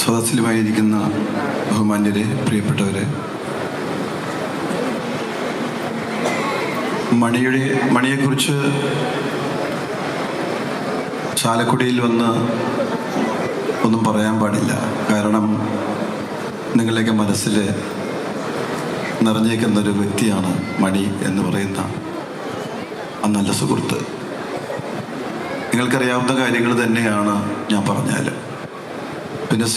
സദസ്സിലുമായിരിക്കുന്ന ബഹുമാന്യരെ, പ്രിയപ്പെട്ടവരെ, മണിയെക്കുറിച്ച് ചാലക്കുടിയിൽ വന്ന് ഒന്നും പറയാൻ പാടില്ല. കാരണം നിങ്ങളുടെയൊക്കെ മനസ്സിൽ നിറഞ്ഞേക്കുന്നൊരു വ്യക്തിയാണ് മണി എന്ന് പറയുന്ന ആ നല്ല സുഹൃത്ത്. നിങ്ങൾക്കറിയാവുന്ന കാര്യങ്ങൾ തന്നെയാണ് ഞാൻ പറഞ്ഞാൽ. പിന്നെ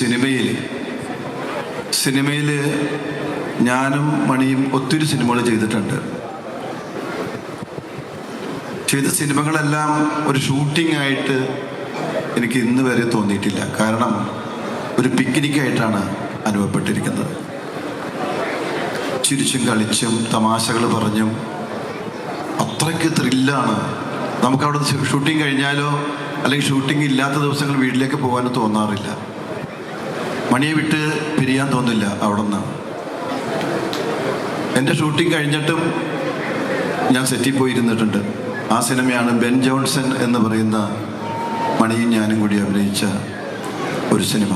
സിനിമയിൽ ഞാനും മണിയും ഒത്തിരി സിനിമകൾ ചെയ്തിട്ടുണ്ട്. ചെയ്ത സിനിമകളെല്ലാം ഒരു ഷൂട്ടിംഗ് ആയിട്ട് എനിക്ക് ഇന്ന് വരെ തോന്നിയിട്ടില്ല. കാരണം ഒരു പിക്നിക്കായിട്ടാണ് അനുഭവപ്പെട്ടിരിക്കുന്നത്. ചിരിച്ചും കളിച്ചും തമാശകൾ പറഞ്ഞും അത്രയ്ക്ക് ത്രില്ലാണ്. നമുക്കവിടെ ഷൂട്ടിംഗ് കഴിഞ്ഞാലോ അല്ലെങ്കിൽ ഷൂട്ടിംഗ് ഇല്ലാത്ത ദിവസങ്ങൾ വീട്ടിലേക്ക് പോകാനോ തോന്നാറില്ല. മണിയെ വിട്ട് പിരിയാൻ തോന്നില്ല അവിടെ നിന്ന്. എൻ്റെ ഷൂട്ടിംഗ് കഴിഞ്ഞിട്ടും ഞാൻ സെറ്റിൽ പോയിരുന്നിട്ടുണ്ട്. ആ സിനിമയാണ് ബെൻ ജോൺസൺ എന്ന് പറയുന്ന മണിയും ഞാനും കൂടി അഭിനയിച്ച ഒരു സിനിമ.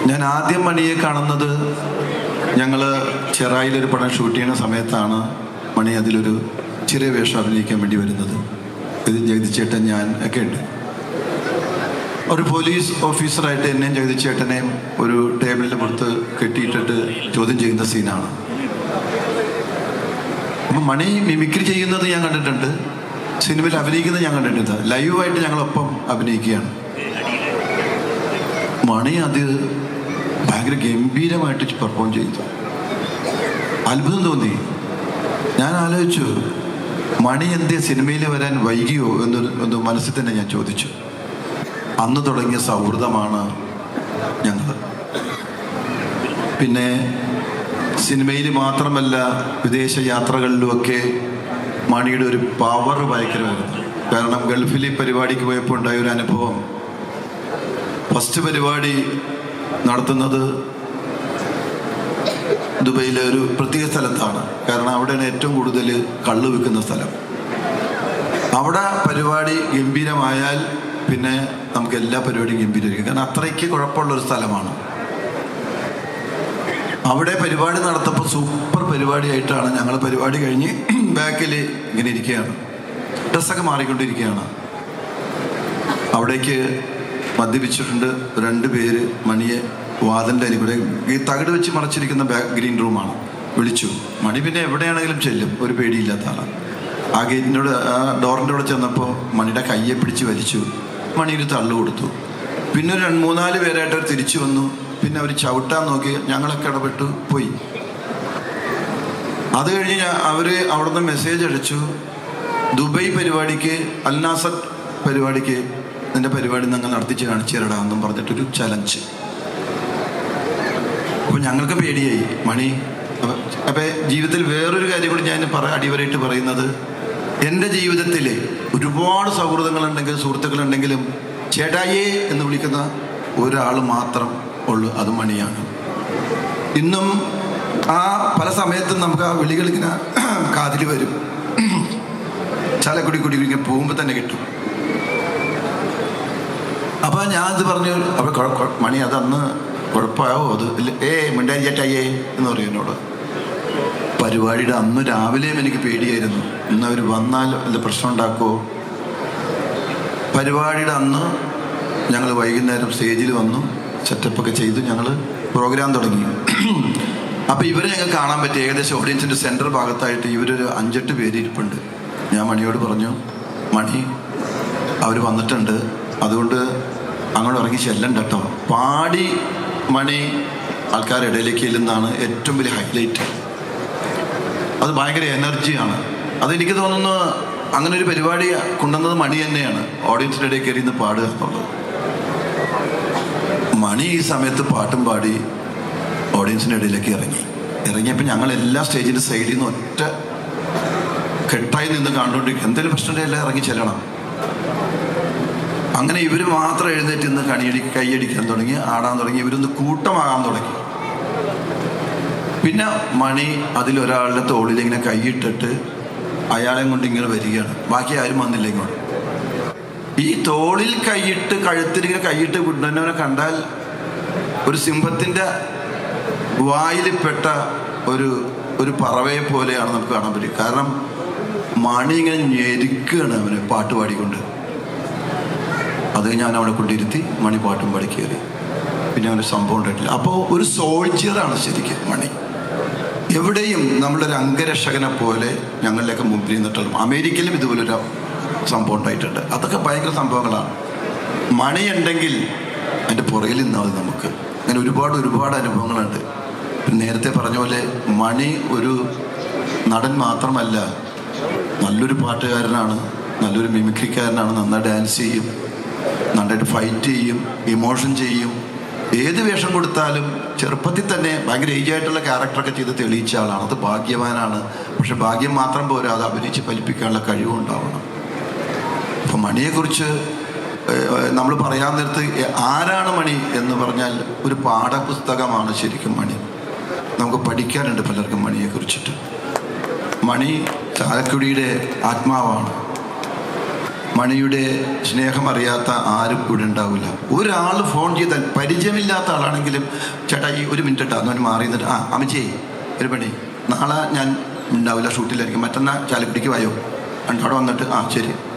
ഞാൻ ആദ്യം മണിയെ കാണുന്നത് ഞങ്ങൾ ചെറായിലൊരു പടം ഷൂട്ട് ചെയ്യുന്ന സമയത്താണ്. മണി അതിലൊരു ചെറിയ വേഷം അഭിനയിക്കാൻ വേണ്ടി വരുന്നത്. ഇത് ജഗതിച്ചേട്ടൻ, ഞാൻ ഒക്കെ ഉണ്ട്. ഒരു പോലീസ് ഓഫീസറായിട്ട് എന്നെയും ജഗതിച്ചേട്ടനെയും ഒരു ടേബിളിൻ്റെ പുറത്ത് കെട്ടിയിട്ടിട്ട് ചോദ്യം ചെയ്യുന്ന സീനാണ്. അപ്പം മണി മിമിക്രി ചെയ്യുന്നത് ഞാൻ കണ്ടിട്ടുണ്ട്, സിനിമയിൽ അഭിനയിക്കുന്നത് ഞാൻ കണ്ടിട്ടുണ്ട്. ലൈവായിട്ട് ഞങ്ങളൊപ്പം അഭിനയിക്കുകയാണ്. മണി അത് ഭയങ്കര ഗംഭീരമായിട്ട് പെർഫോം ചെയ്തു. അത്ഭുതം തോന്നി. ഞാൻ ആലോചിച്ചു, മണി എന്തേ സിനിമയിൽ വരാൻ വൈകിയോ എന്ന് മനസ്സിൽ തന്നെ ഞാൻ ചോദിച്ചു. അന്ന് തുടങ്ങിയ സൗഹൃദമാണ് ഞങ്ങൾ. പിന്നെ സിനിമയിൽ മാത്രമല്ല, വിദേശ യാത്രകളിലുമൊക്കെ മണിയുടെ ഒരു പവർ ഭയങ്കരമായിരുന്നു. കാരണം ഗൾഫിൽ പരിപാടിക്ക് പോയപ്പോൾ ഉണ്ടായ ഒരു അനുഭവം. ഫസ്റ്റ് പരിപാടി നടത്തുന്നത് ദുബൈയിലെ ഒരു പ്രത്യേക സ്ഥലത്താണ്. കാരണം അവിടെയാണ് ഏറ്റവും കൂടുതൽ കള്ള് വിൽക്കുന്ന സ്ഥലം. അവിടെ പരിപാടി ഗംഭീരമായാൽ പിന്നെ നമുക്ക് എല്ലാ പരിപാടിയും ഗംഭീരമായിരിക്കും. കാരണം അത്രയ്ക്ക് കുഴപ്പമുള്ളൊരു സ്ഥലമാണ്. അവിടെ പരിപാടി നടത്തപ്പോൾ സൂപ്പർ പരിപാടിയായിട്ടാണ്. ഞങ്ങൾ പരിപാടി കഴിഞ്ഞ് ബാക്കിൽ ഇങ്ങനെ ഇരിക്കുകയാണ്, ഡ്രസ്സൊക്കെ മാറിക്കൊണ്ടിരിക്കുകയാണ്. അവിടേക്ക് മദ്യപിച്ചിട്ടുണ്ട് 2 പേര്. മണിയെ വാതിൻ്റെ അരി കൂടെ ഈ തകിട് വെച്ച് മറച്ചിരിക്കുന്ന ഗ്രീൻ റൂമാണ്. വിളിച്ചു. മണി പിന്നെ എവിടെയാണെങ്കിലും ചെല്ലും, ഒരു പേടിയില്ലാത്ത ആളാണ്. ആ ഗേറ്റിനോട്, ആ ഡോറിൻ്റെ അവിടെ ചെന്നപ്പോൾ മണിയുടെ കയ്യെ പിടിച്ച് വലിച്ചു. മണി ഒരു തള്ളു കൊടുത്തു. പിന്നെ ഒരു 3-4 പേരായിട്ട് അവർ തിരിച്ചു വന്നു. പിന്നെ അവർ ചവിട്ടാൻ നോക്കി. ഞങ്ങളൊക്കെ ഇടപെട്ടു പോയി. അത് കഴിഞ്ഞ് അവർ അവിടുന്ന് മെസ്സേജ് അടിച്ചു, ദുബൈ പരിപാടിക്ക്, അൽനാസർ പരിപാടിക്ക് നിന്റെ പരിപാടി ഞങ്ങൾ നടത്തിച്ച് കാണിച്ചു തരടാന്നും പറഞ്ഞിട്ടൊരു ചലഞ്ച്. അപ്പോൾ ഞങ്ങൾക്ക് പേടിയായി. മണി അപ്പം ജീവിതത്തിൽ വേറൊരു കാര്യം കൂടി ഞാൻ അടിവരായിട്ട് പറയുന്നത്, എൻ്റെ ജീവിതത്തിൽ ഒരുപാട് സൗഹൃദങ്ങളുണ്ടെങ്കിലും സുഹൃത്തുക്കളുണ്ടെങ്കിലും ചേട്ടായേ എന്ന് വിളിക്കുന്ന ഒരാൾ മാത്രം ഉള്ളു, അത് മണിയാണ്. ഇന്നും ആ പല സമയത്തും നമുക്ക് ആ വിളികളിങ്ങനെ കാതിൽ വരും. ചാലക്കുടി ഇങ്ങനെ പോകുമ്പോൾ തന്നെ കിട്ടും. അപ്പം ഞാനത് പറഞ്ഞു, അപ്പോൾ മണി അതന്ന് കുഴപ്പമാവോ? അത് മിണ്ടായി ചേട്ടായേ എന്ന് പറയും എന്നോട്. പരിപാടിയുടെ അന്ന് രാവിലെയും എനിക്ക് പേടിയായിരുന്നു, ഇന്ന് അവർ വന്നാൽ വല്ല പ്രശ്നം ഉണ്ടാക്കുമോ. പരിപാടിയുടെ അന്ന് ഞങ്ങൾ വൈകുന്നേരം സ്റ്റേജിൽ വന്നു, സെറ്റപ്പൊക്കെ ചെയ്തു, ഞങ്ങൾ പ്രോഗ്രാം തുടങ്ങി. അപ്പോൾ ഇവരെ ഞങ്ങൾ കാണാൻ പറ്റി. ഏകദേശം ഓഡിയൻസിൻ്റെ സെൻറ്റർ ഭാഗത്തായിട്ട് ഇവരൊരു 5-8 പേര് ഇരിപ്പുണ്ട്. ഞാൻ മണിയോട് പറഞ്ഞു, മണി അവർ വന്നിട്ടുണ്ട്, അതുകൊണ്ട് അങ്ങോട്ട് ഇറങ്ങി ചെല്ലണ്ട കേട്ടോ. പാടി മണി ആൾക്കാരുടെ ഇടയിലേക്ക് ചെല്ലുന്നതാണ് ഏറ്റവും വലിയ ഹൈലൈറ്റ്. അത് ഭയങ്കര എനർജിയാണ്. അതെനിക്ക് തോന്നുന്നു അങ്ങനെ ഒരു പരിപാടി കൊണ്ടുവന്നത് മണി തന്നെയാണ്, ഓഡിയൻസിൻ്റെ ഇടയിൽ കയറി നിന്ന് പാടുക എന്നുള്ളത്. മണി ഈ സമയത്ത് പാട്ടും പാടി ഓഡിയൻസിൻ്റെ ഇടയിലേക്ക് ഇറങ്ങിയപ്പോൾ ഞങ്ങൾ എല്ലാ സ്റ്റേജിൻ്റെ സൈഡിൽ നിന്ന് ഒറ്റ കെട്ടായി നിന്ന് കണ്ടുകൊണ്ടിരിക്കും. എന്തെങ്കിലും പ്രശ്നമുണ്ടെങ്കിൽ എല്ലാം ഇറങ്ങി ചെല്ലണം. അങ്ങനെ ഇവർ മാത്രം എഴുന്നേറ്റ് നിന്ന് കൈയടിക്കാൻ തുടങ്ങി, ആടാൻ തുടങ്ങി. ഇവരൊന്ന് കൂട്ടമാകാൻ തുടങ്ങി. പിന്നെ മണി അതിലൊരാളുടെ തോളിലിങ്ങനെ കൈയിട്ടിട്ട് അയാളെയും കൊണ്ട് ഇങ്ങനെ വരികയാണ്. ബാക്കി ആരും വന്നില്ല ഇങ്ങോട്ട്. ഈ തോളിൽ കൈയിട്ട് കഴുത്തിലിങ്ങനെ കൈയിട്ട് വിടുന്നവനെ കണ്ടാൽ ഒരു സിംഹത്തിൻ്റെ വായിൽപ്പെട്ട ഒരു പറവയെ പോലെയാണ് നമുക്ക് കാണാൻ പറ്റും. കാരണം മണി ഇങ്ങനെ ഞെരുക്കുകയാണ് അവന് പാട്ട് പാടിക്കൊണ്ട്. അത് ഞാൻ അവിടെ കൊണ്ടിരുത്തി മണി പാട്ടും പാടി കയറി. പിന്നെ അവന് സംഭവം ഉണ്ടായിട്ടില്ല. അപ്പോൾ ഒരു സോൾജിയറാണ് ശരിക്കും മണി. എവിടെയും നമ്മളൊരു അംഗരക്ഷകനെ പോലെ ഞങ്ങളിലൊക്കെ മുമ്പിൽ നിന്നിട്ടുള്ളൂ. അമേരിക്കയിലും ഇതുപോലൊരു സംഭവം ഉണ്ടായിട്ടുണ്ട്. അതൊക്കെ ഭയങ്കര സംഭവങ്ങളാണ്. മണിയുണ്ടെങ്കിൽ അതിൻ്റെ പുറകിൽ നിന്നാൽ മതി നമുക്ക്. അങ്ങനെ ഒരുപാട് അനുഭവങ്ങളുണ്ട്. നേരത്തെ പറഞ്ഞ പോലെ മണി ഒരു നടൻ മാത്രമല്ല, നല്ലൊരു പാട്ടുകാരനാണ്, നല്ലൊരു മിമിക്രിക്കാരനാണ്. നന്നായി ഡാൻസ് ചെയ്യും, നന്നായിട്ട് ഫൈറ്റ് ചെയ്യും, ഇമോഷൻ ചെയ്യും. ഏത് വേഷം കൊടുത്താലും ചെറുപ്പത്തിൽ തന്നെ ഭയങ്കര ഏജായിട്ടുള്ള ക്യാരക്ടറൊക്കെ ചെയ്ത് തെളിയിച്ച ആളാണ്. അത് ഭാഗ്യവാനാണ്. പക്ഷെ ഭാഗ്യം മാത്രം പോരാ, അത് അഭിനയിച്ച് ഫലിപ്പിക്കാനുള്ള കഴിവുണ്ടാവണം. അപ്പം മണിയെക്കുറിച്ച് നമ്മൾ പറയാൻ നേരത്ത് ആരാണ് മണി എന്ന് പറഞ്ഞാൽ ഒരു പാഠപുസ്തകമാണ് ശരിക്കും മണി. നമുക്ക് പഠിക്കാനുണ്ട് പലർക്കും മണിയെക്കുറിച്ചിട്ട്. മണി ചാലക്കുടിയുടെ ആത്മാവാണ്. മണിയുടെ സ്നേഹം അറിയാത്ത ആരും ഇവിടെ ഉണ്ടാവില്ല. ഒരാൾ ഫോൺ ചെയ്താൽ പരിചയമില്ലാത്ത ആളാണെങ്കിലും ചേട്ടാ ഈ ഒരു മിനിറ്റ് ഇട്ടാ അവന് മാറി നിന്നിട്ട് അമ്മച്ചേ ഒരു പണി, നാളെ ഞാൻ ഉണ്ടാവില്ല, ഷൂട്ടിലായിരിക്കും, മറ്റന്നാൾ ചാലക്കുടിക്ക് വായോ, അവിടെ വന്നിട്ട്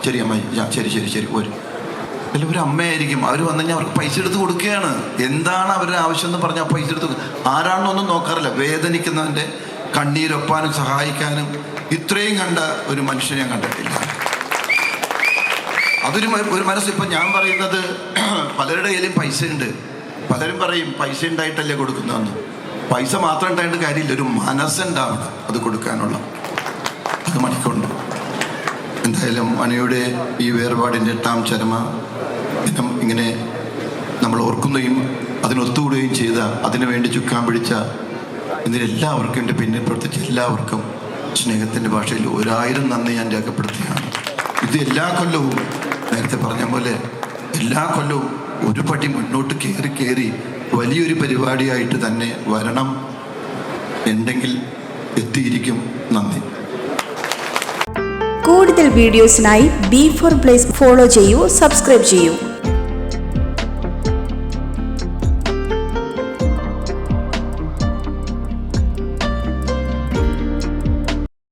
ശരി അമ്മായി, ശരി ഒരു അല്ല ഒരു അമ്മയായിരിക്കും. അവർ വന്നു കഴിഞ്ഞാൽ അവർക്ക് പൈസ എടുത്ത് കൊടുക്കുകയാണ്. എന്താണ് അവരുടെ ആവശ്യം എന്ന് പറഞ്ഞാൽ പൈസ എടുത്ത് ആരാണെന്നൊന്നും നോക്കാറില്ല. വേദനിക്കുന്നവൻ്റെ കണ്ണീരൊപ്പാനും സഹായിക്കാനും ഇത്രയും കണ്ട ഒരു മനുഷ്യനെ ഞാൻ കണ്ടിട്ടില്ല. ഒരു മനസ്സ്. ഇപ്പം ഞാൻ പറയുന്നത് പലരുടെ കയ്യിലും പൈസ ഉണ്ട്. പലരും പറയും പൈസ ഉണ്ടായിട്ടല്ലേ കൊടുക്കുന്നതെന്ന്. പൈസ മാത്രം ഉണ്ടായിട്ട് കാര്യമില്ല, ഒരു മനസ്സുണ്ടാവണം അത് കൊടുക്കാനുള്ള. അത് മണിക്കുണ്ട്. എന്തായാലും മണിയുടെ ഈ വേർപാടിൻ്റെ 8ാം ചരമ ദിനം ഇങ്ങനെ നമ്മൾ ഓർക്കുകയും അതിനൊത്തുകൂടുകയും ചെയ്ത, അതിനു വേണ്ടി ചുക്കാൻ പിടിച്ച ഇതിനെല്ലാവർക്കും, എൻ്റെ പിന്നിൽ പ്രവർത്തിച്ച എല്ലാവർക്കും സ്നേഹത്തിൻ്റെ ഭാഷയിൽ 1000 നന്ദി ഞാൻ രേഖപ്പെടുത്തുകയാണ്. ഇത് എല്ലാ കൊല്ലവും നേരത്തെ പറഞ്ഞ പോലെ എല്ലാ കൊല്ലവും ഒരു പടി മുന്നോട്ട് കയറി വലിയൊരു പരിപാടിയായിട്ട് തന്നെ വരണം. ഉണ്ടെങ്കിൽ എത്തിയിരിക്കും. നന്ദി. കൂടുതൽ വീഡിയോസിനായി B4 Place ഫോളോ ചെയ്യൂ, സബ്സ്ക്രൈബ് ചെയ്യൂ.